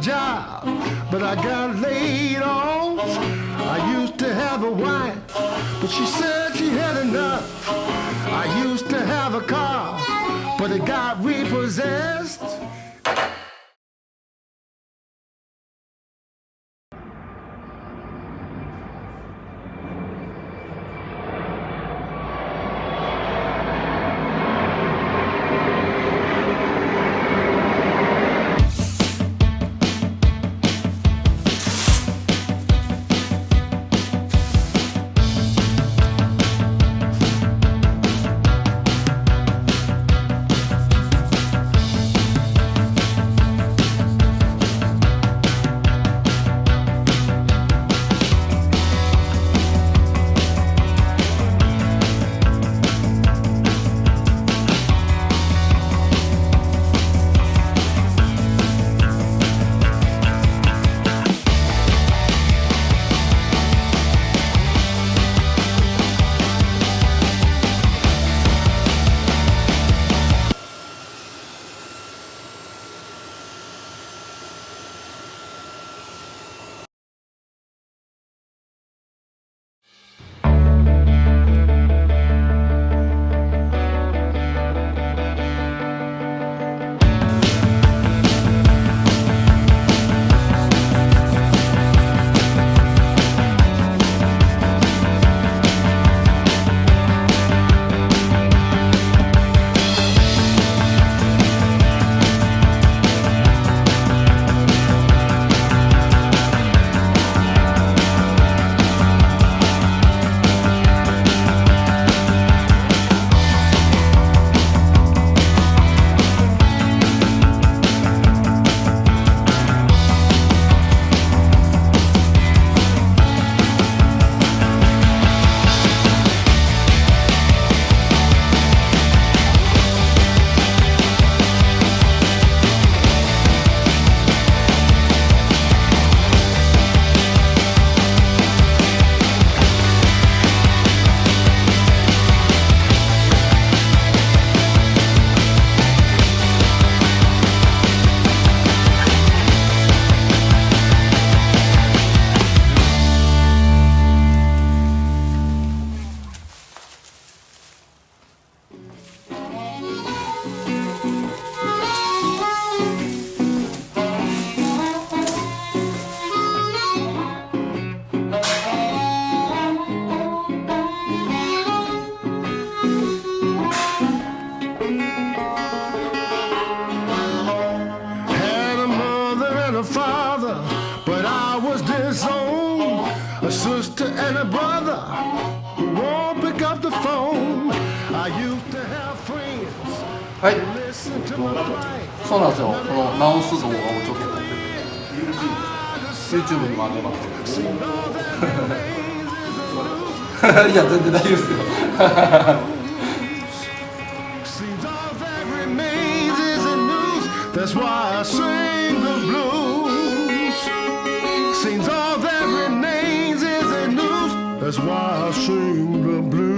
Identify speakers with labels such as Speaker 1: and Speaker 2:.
Speaker 1: job, but I got laid off. I used to have a wife, but she said she had enough. I used to have a car, but it got repossessed. Father, but I was disowned. A sister and a brother who won't pick up the phone. I used to have friends
Speaker 2: はい、
Speaker 1: who listened to my plight.
Speaker 2: そうなんですよ。この直す動画をちょっと撮って YouTube にも上げますけど。いや全然大丈夫ですよ。
Speaker 1: Seems all that remains is the news. That's why I sing the blues. Seems all that remains is the news. That's why I sing the blues.